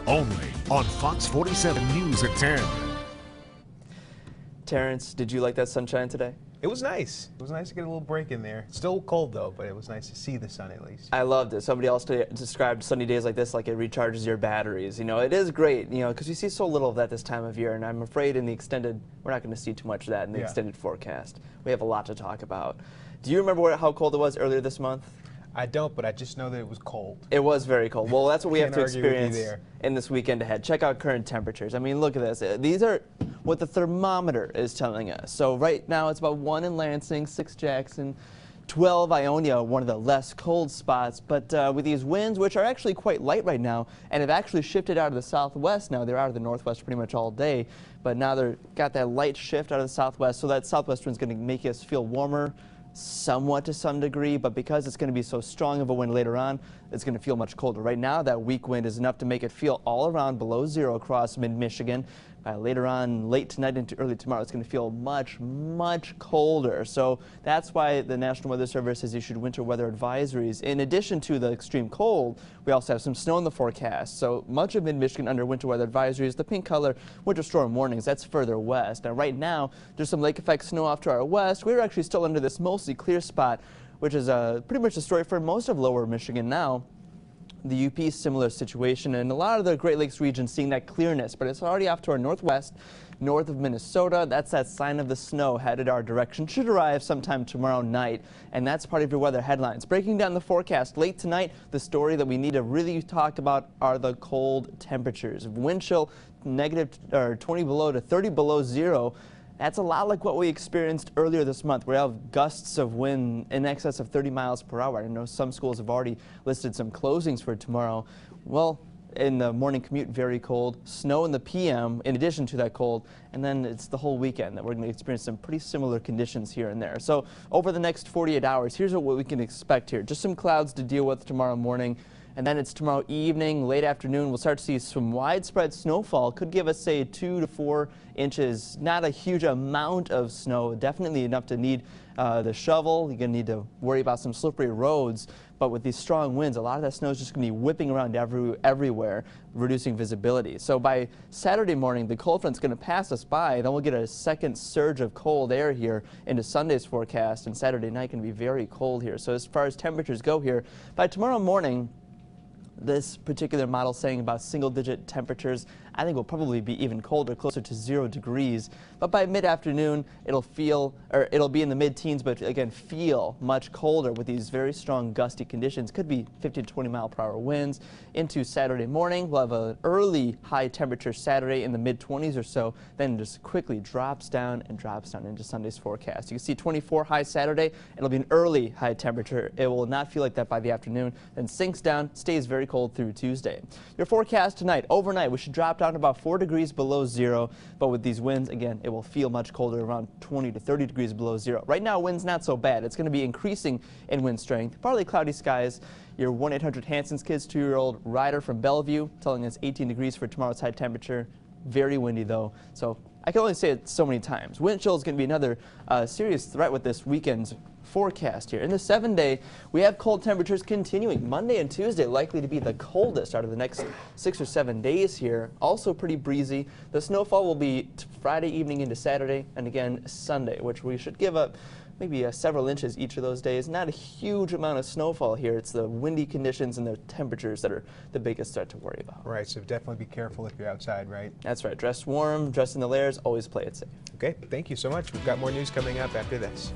only on Fox 47 News at 10. Terrence, did you like that sunshine today? It was nice. It was nice to get a little break in there. Still cold though, but it was nice to see the sun at least. I loved it. Somebody else described sunny days like this like it recharges your batteries. You know, it is great, you know, because we see so little of that this time of year, and I'm afraid in the extended, we're not going to see too much of that in the extended forecast. We have a lot to talk about. Do you remember how cold it was earlier this month? I don't, but I just know that it was cold. It was very cold. Well, that's what we have to Can't argue with you experience there. in this weekend ahead. Check out current temperatures. I mean, look at this. These are what the thermometer is telling us. So right now it's about 1 in Lansing, 6 Jackson, 12 Ionia, one of the less cold spots. But with these winds, which are actually quite light right now, and have actually shifted out of the southwest now. They're out of the northwest pretty much all day, but now they've got that light shift out of the southwest. So that southwest wind's going to make us feel warmer somewhat to some degree, but because it's going to be so strong of a wind later on, it's going to feel much colder. Right now, that weak wind is enough to make it feel all around below zero across mid-Michigan. Later on, late tonight into early tomorrow, it's going to feel much, much colder. So that's why the National Weather Service has issued winter weather advisories. In addition to the extreme cold, we also have some snow in the forecast. So much of mid-Michigan under winter weather advisories. The pink color, winter storm warnings, that's further west. Now, right now, there's some lake effect snow off to our west. We're actually still under this mostly clear spot, which is pretty much the story for most of lower Michigan now. The UP, similar situation, and a lot of the Great Lakes region seeing that clearness, but it's already off to our northwest, north of Minnesota. That's that sign of the snow headed our direction. Should arrive sometime tomorrow night, and that's part of your weather headlines. Breaking down the forecast late tonight, the story that we need to really talk about are the cold temperatures. Wind chill -20 below to 30 below zero. That's a lot like what we experienced earlier this month. We have gusts of wind in excess of 30 miles per hour. I know some schools have already listed some closings for tomorrow. Well, in the morning commute, very cold. Snow in the PM in addition to that cold. And then it's the whole weekend that we're going to experience some pretty similar conditions here and there. So over the next 48 hours, here's what we can expect here. Just some clouds to deal with tomorrow morning. And then it's tomorrow evening, late afternoon, we'll start to see some widespread snowfall. Could give us, say, 2 to 4 inches. Not a huge amount of snow, definitely enough to need the shovel. You're going to need to worry about some slippery roads. But with these strong winds, a lot of that snow is just going to be whipping around everywhere, reducing visibility. So by Saturday morning, the cold front's going to pass us by. Then we'll get a second surge of cold air here into Sunday's forecast. And Saturday night can be very cold here. So as far as temperatures go here, by tomorrow morning, this particular model saying about single-digit temperatures. I think will probably be even colder, closer to 0 degrees. But by mid-afternoon, it'll be in the mid-teens, but again, feel much colder with these very strong gusty conditions. Could be 15 to 20 mile per hour winds. Into Saturday morning, we'll have an early high temperature Saturday in the mid-20s or so. Then just quickly drops down into Sunday's forecast. You can see 24 high Saturday. It'll be an early high temperature. It will not feel like that by the afternoon. Then sinks down, stays very cold through Tuesday. Your forecast tonight, overnight, we should drop down to about 4 degrees below zero, but with these winds, again, it will feel much colder, around 20 to 30 degrees below zero. Right now, wind's not so bad. It's going to be increasing in wind strength. Partly cloudy skies. Your 1-800-HANSON's Kids 2-year-old Ryder from Bellevue telling us 18 degrees for tomorrow's high temperature. Very windy, though, so I can only say it so many times. Wind chill is going to be another serious threat with this weekend's forecast here. In the 7-day, we have cold temperatures continuing. Monday and Tuesday likely to be the coldest out of the next 6 or 7 days here. Also pretty breezy. The snowfall will be Friday evening into Saturday and again Sunday, which we should give up maybe several inches each of those days. Not a huge amount of snowfall here. It's the windy conditions and the temperatures that are the biggest threat to worry about. Right, so definitely be careful if you're outside, right? That's right. Dress warm, dress in the layers, always play it safe. Okay, thank you so much. We've got more news coming up after this.